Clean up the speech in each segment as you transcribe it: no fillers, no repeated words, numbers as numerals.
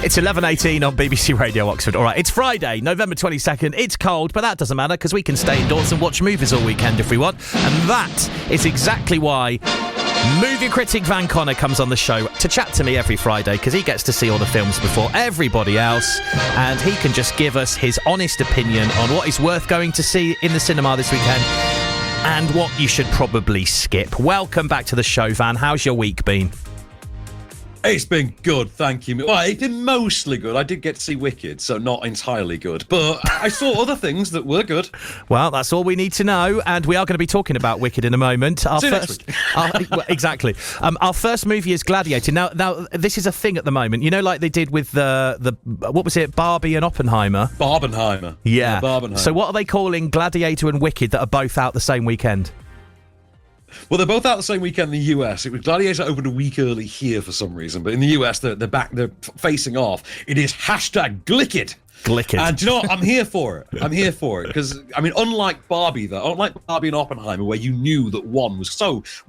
It's 11:18 on BBC Radio Oxford. All right, it's Friday, November 22nd. It's cold, but that doesn't matter because we can stay indoors and watch movies all weekend if we want. And that is exactly why movie critic Van Connor comes on the show to chat to me every Friday, because he gets to see all the films before everybody else, and he can just give us his honest opinion on what is worth going to see in the cinema this weekend and what you should probably skip. Welcome back to the show, Van. How's your week been? It's been good, thank you. Well, it's been mostly good. I did get to see Wicked, so not entirely good. But I saw other things that were good. Well, that's all we need to know, and we are going to be talking about Wicked in a moment. See you next week. Exactly. Our first movie is Gladiator. Now, this is a thing at the moment. You know, like they did with the what was it, Barbie and Oppenheimer? Barbenheimer. Yeah. Barbenheimer. So what are they calling Gladiator and Wicked that are both out the same weekend? Well, they're both out the same weekend in the US. It was Gladiator opened a week early here for some reason, but in the US, they're facing off. It is #Glicked. Glicked. And do you know what? I'm here for it. Because, I mean, unlike Barbie and Oppenheimer, where you knew that one was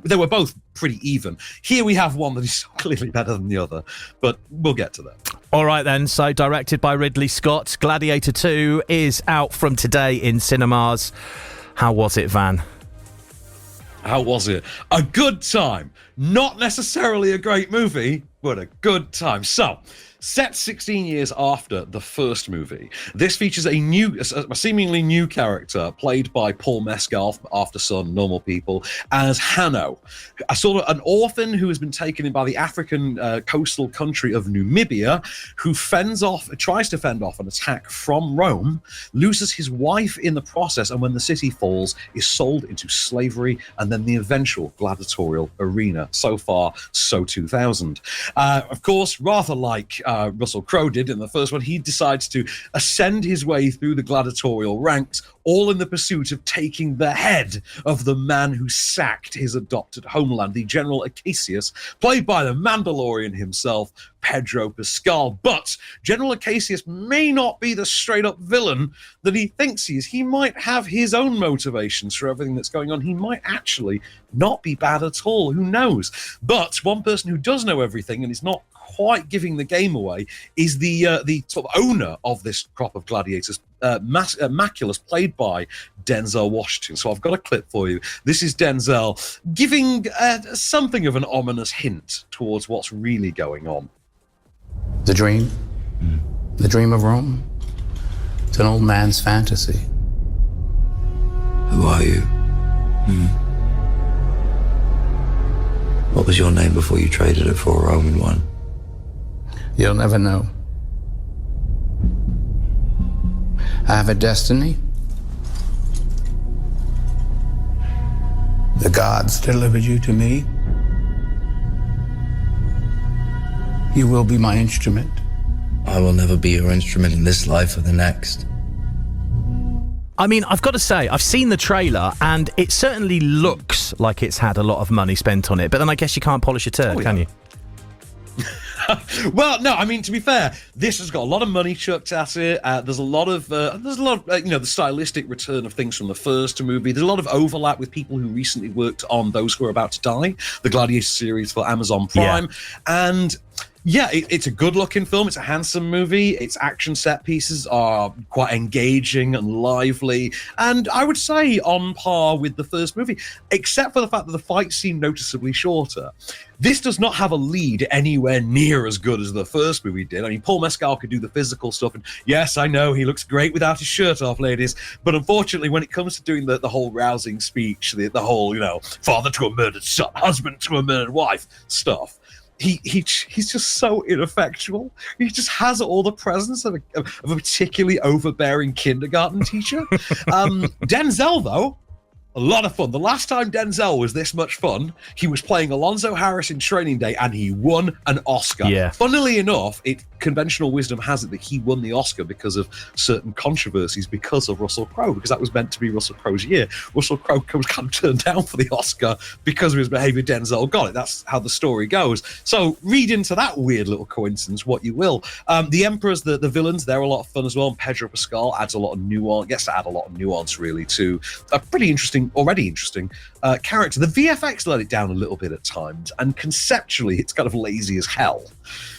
they were both pretty even. Here we have one that is clearly better than the other, but we'll get to that. All right, then. So, directed by Ridley Scott, Gladiator 2 is out from today in cinemas. How was it, Van? How was it? A good time. Not necessarily a great movie, but a good time. So, set 16 years after the first movie, this features a seemingly new character played by Paul Mescal, after Sun, Normal People, as Hanno, a sort of an orphan who has been taken in by the African coastal country of Namibia, who tries to fend off an attack from Rome, loses his wife in the process, and when the city falls, is sold into slavery, and then the eventual gladiatorial arena. So far, so 2000. Of course, rather like Russell Crowe did in the first one, he decides to ascend his way through the gladiatorial ranks, all in the pursuit of taking the head of the man who sacked his adopted homeland, the General Acacius, played by the Mandalorian himself, Pedro Pascal. But General Acacius may not be the straight-up villain that he thinks he is. He might have his own motivations for everything that's going on. He might actually not be bad at all. Who knows? But one person who does know everything and is not quite giving the game away is the sort of owner of this crop of gladiators, Maculus, played by Denzel Washington. So I've got a clip for you. This is Denzel giving something of an ominous hint towards what's really going on. The dream? The dream of Rome? It's an old man's fantasy. Who are you? What was your name before you traded it for a Roman one? You'll never know. I have a destiny. The gods delivered you to me. You will be my instrument. I will never be your instrument in this life or the next. I mean, I've got to say, I've seen the trailer, and it certainly looks like it's had a lot of money spent on it. But then I guess you can't polish a turd, can you? Well, no, I mean, to be fair, this has got a lot of money chucked at it. There's a lot of the stylistic return of things from the first movie. There's a lot of overlap with people who recently worked on Those Who Are About to Die, the Gladiator series for Amazon Prime. Yeah. And yeah, it's a good-looking film. It's a handsome movie. Its action set pieces are quite engaging and lively, and I would say on par with the first movie, except for the fact that the fights seem noticeably shorter. This does not have a lead anywhere near as good as the first movie did. I mean, Paul Mescal could do the physical stuff, and yes, I know he looks great without his shirt off, ladies, but unfortunately, when it comes to doing the whole rousing speech, the whole, father to a murdered son, husband to a murdered wife stuff, he's just so ineffectual. He just has all the presence of a particularly overbearing kindergarten teacher. Denzel, though, a lot of fun. The last time Denzel was this much fun, he was playing Alonzo Harris in Training Day, and he won an Oscar. Yeah. Funnily enough, conventional wisdom has it that he won the Oscar because of certain controversies because of Russell Crowe, because that was meant to be Russell Crowe's year. Russell Crowe was kind of turned down for the Oscar because of his behavior. Denzel got it. That's how the story goes. So read into that weird little coincidence what you will. The Emperors, the villains, they're a lot of fun as well. And Pedro Pascal gets to add a lot of nuance really to a pretty interesting already interesting character. The VFX let it down a little bit at times, and conceptually, it's kind of lazy as hell.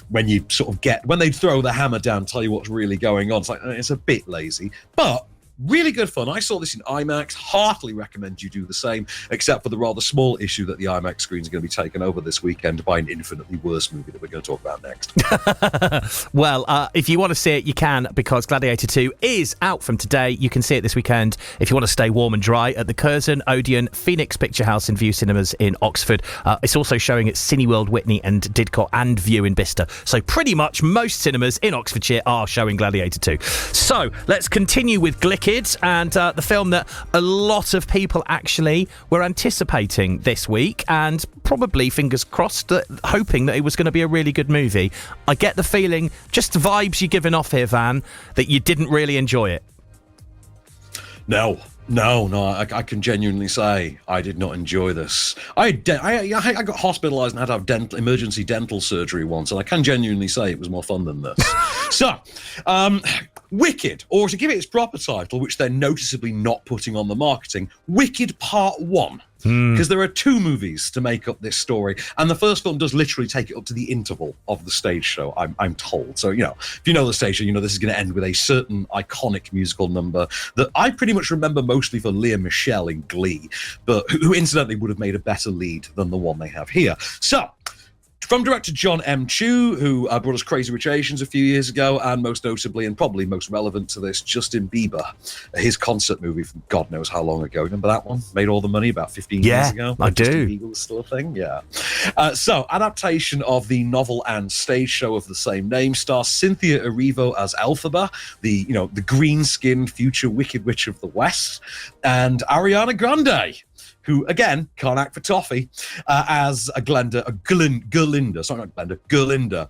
When you sort of when they throw the hammer down, tell you what's really going on, it's a bit lazy, but really good fun. I saw this in IMAX. Heartily recommend you do the same, except for the rather small issue that the IMAX screens are going to be taken over this weekend by an infinitely worse movie that we're going to talk about next. Well, if you want to see it, you can, because Gladiator 2 is out from today. You can see it this weekend if you want to stay warm and dry at the Curzon Odeon Phoenix Picture House and View Cinemas in Oxford. It's also showing at Cineworld Witney and Didcot and View in Bicester. So pretty much most cinemas in Oxfordshire are showing Gladiator 2. So let's continue with Glicked, and the film that a lot of people actually were anticipating this week, and probably, fingers crossed, hoping that it was going to be a really good movie. I get the feeling, just the vibes you're giving off here, Van, that you didn't really enjoy it. No, I can genuinely say I did not enjoy this. I got hospitalised and had to have emergency dental surgery once, and I can genuinely say it was more fun than this. So, Wicked, or to give it its proper title, which they're noticeably not putting on the marketing, Wicked Part 1. Because there are 2 movies to make up this story, and the first film does literally take it up to the interval of the stage show, I'm told. So, if you know the stage show, this is going to end with a certain iconic musical number that I pretty much remember mostly for Lea Michele in Glee, but who incidentally would have made a better lead than the one they have here. So, from director John M. Chu, who brought us Crazy Rich Asians a few years ago, and most notably, and probably most relevant to this, Justin Bieber, his concert movie from God knows how long ago. Remember that one? Made all the money about 15 years ago? I do. Justin Bieber was still a thing? Yeah. So, adaptation of the novel and stage show of the same name stars Cynthia Erivo as Elphaba, the green-skinned future Wicked Witch of the West, and Ariana Grande, who, again, can't act for toffee, as Glinda,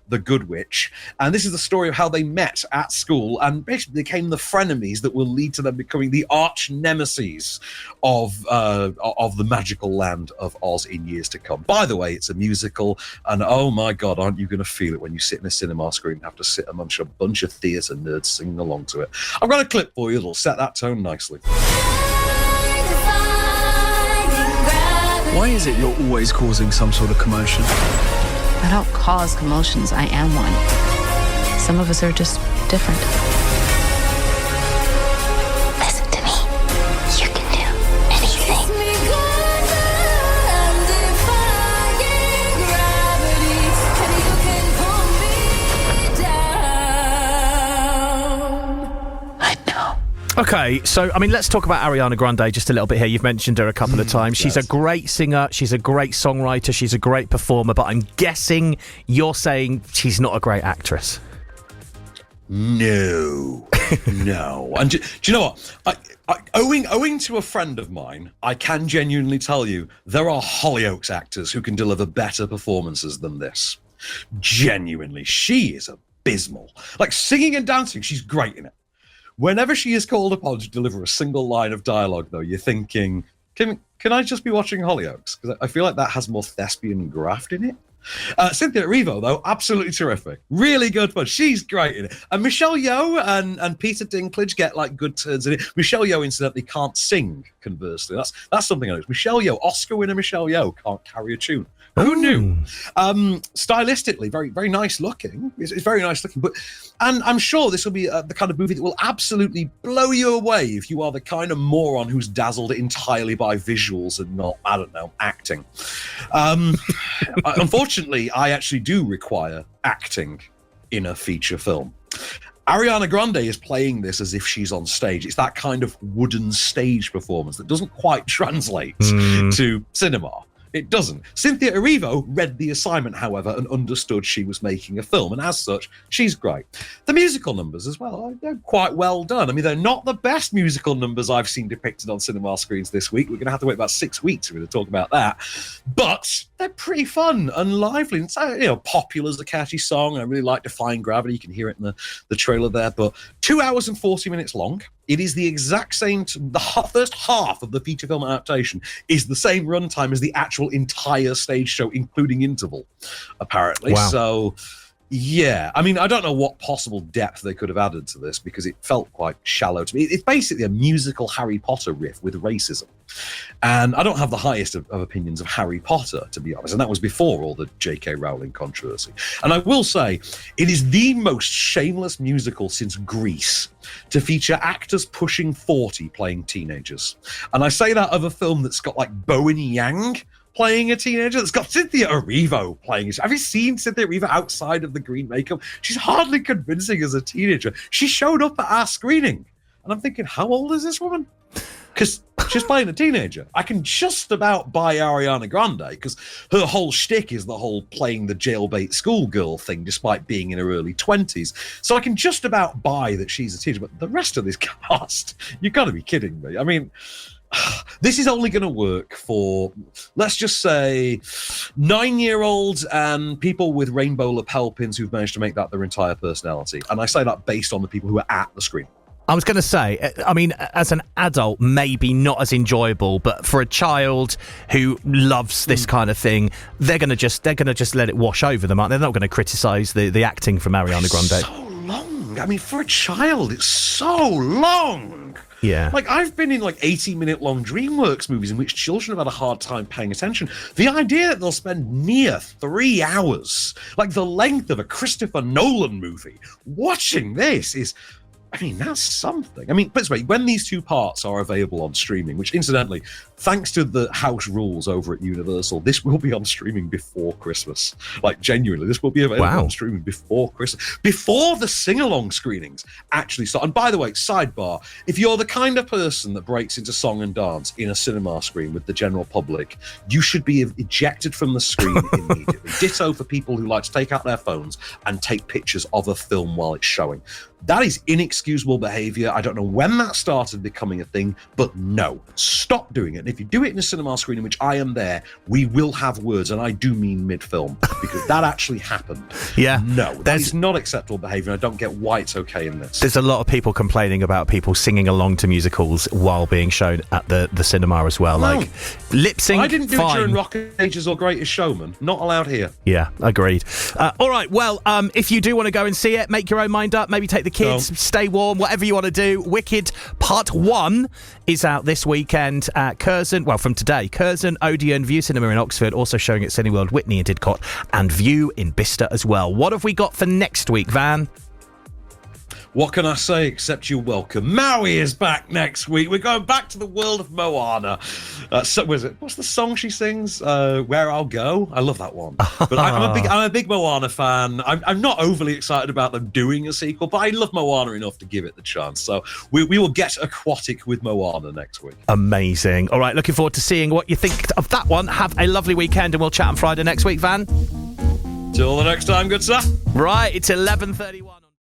the Good Witch. And this is the story of how they met at school and basically became the frenemies that will lead to them becoming the arch nemesis of the magical land of Oz in years to come. By the way, it's a musical, and oh my God, aren't you going to feel it when you sit in a cinema screen and have to sit amongst a bunch of theatre nerds singing along to it. I've got a clip for you that'll set that tone nicely. Why is it you're always causing some sort of commotion? I don't cause commotions, I am one. Some of us are just different. Listen to me. You can do anything. I know. Okay, so, let's talk about Ariana Grande just a little bit here. You've mentioned her a couple of times. She's a great singer, she's a great songwriter, she's a great performer, but I'm guessing you're saying she's not a great actress. No. And do you know what? Owing to a friend of mine, I can genuinely tell you there are Hollyoaks actors who can deliver better performances than this. Genuinely. She is abysmal. Like, singing and dancing, she's great in it. Whenever she is called upon to deliver a single line of dialogue, though, you're thinking, can I just be watching Hollyoaks? Because I feel like that has more thespian graft in it. Cynthia Erivo, though, absolutely terrific. Really good fun. She's great in it. And Michelle Yeoh and Peter Dinklage get good turns in it. Michelle Yeoh, incidentally, can't sing, conversely. That's something I know. Michelle Yeoh, Oscar winner Michelle Yeoh, can't carry a tune. Who knew? Stylistically, very, very nice looking. It's very nice looking. And I'm sure this will be the kind of movie that will absolutely blow you away if you are the kind of moron who's dazzled entirely by visuals and not, acting. Unfortunately, I actually do require acting in a feature film. Ariana Grande is playing this as if she's on stage. It's that kind of wooden stage performance that doesn't quite translate to cinema. It doesn't. Cynthia Erivo read the assignment, however, and understood she was making a film, and as such, she's great. The musical numbers as well, they're quite well done. They're not the best musical numbers I've seen depicted on cinema screens this week. We're going to have to wait about 6 weeks for me to talk about that. But they're pretty fun and lively. And so, Popular's a catchy song. I really like Defying Gravity. You can hear it in the trailer there. But 2 hours and 40 minutes long. It is the exact same, the first half of the feature film adaptation is the same runtime as the actual entire stage show, including interval, apparently. Wow. So, Yeah, I mean, I don't know what possible depth they could have added to this because it felt quite shallow to me. It's basically a musical Harry Potter riff with racism. And I don't have the highest of opinions of Harry Potter, to be honest, and that was before all the J.K. Rowling controversy. And I will say, it is the most shameless musical since Grease to feature actors pushing 40 playing teenagers. And I say that of a film that's got like Bowen Yang playing a teenager, that's got Cynthia Erivo playing it. Have you seen Cynthia Erivo outside of the green makeup? She's hardly convincing as a teenager. She showed up at our screening, and I'm thinking, how old is this woman? Because she's playing a teenager. I can just about buy Ariana Grande because her whole shtick is the whole playing the jailbait schoolgirl thing despite being in her early 20s. So I can just about buy that she's a teenager. But the rest of this cast, you've got to be kidding me. I mean, this is only going to work for, let's just say, 9-year-olds and people with rainbow lapel pins who've managed to make that their entire personality. And I say that based on the people who are at the screen. I was going to say, I mean, as an adult, maybe not as enjoyable, but for a child who loves this kind of thing, they're going to just let it wash over them, aren't they? They're not going to criticise the acting from Ariana Grande. So long. I mean, for a child, it's so long. Yeah. Like, I've been in, like, 80-minute long DreamWorks movies in which children have had a hard time paying attention. The idea that they'll spend near 3 hours, like the length of a Christopher Nolan movie, watching this is... I mean, that's something. I mean, but anyway, when these two parts are available on streaming, which incidentally, thanks to the house rules over at Universal, this will be on streaming before Christmas. Like, genuinely, this will be available on streaming before Christmas, before the sing-along screenings actually start. And by the way, sidebar, if you're the kind of person that breaks into song and dance in a cinema screen with the general public, you should be ejected from the screen immediately. Ditto for people who like to take out their phones and take pictures of a film while it's showing. That is inexcusable behaviour. I don't know when that started becoming a thing, but no, stop doing it. And if you do it in a cinema screen in which I am there, we will have words, and I do mean mid-film, because that actually happened. Yeah. No, that is not acceptable behaviour. I don't get why it's okay in this. There's a lot of people complaining about people singing along to musicals while being shown at the cinema as well. No. Like, lip sync, I didn't do fine. it during Rock Ages or Greatest Showman. Not allowed here. Yeah, agreed. All right, well, if you do want to go and see it, make your own mind up. Maybe take the kids, stay warm, whatever you want to do. Wicked Part 1 is out this weekend at Curzon. Well, from today, Curzon, Odeon, View Cinema in Oxford, also showing at Cineworld, Whitney and Didcot, and View in Bicester as well. What have we got for next week, Van? What can I say except you're welcome? Maui is back next week. We're going back to the world of Moana. What's the song she sings? Where I'll Go. I love that one. But I'm a big Moana fan. I'm not overly excited about them doing a sequel, but I love Moana enough to give it the chance. So we will get aquatic with Moana next week. Amazing. All right, looking forward to seeing what you think of that one. Have a lovely weekend, and we'll chat on Friday next week, Van. Till the next time, good sir. Right, it's 11:31.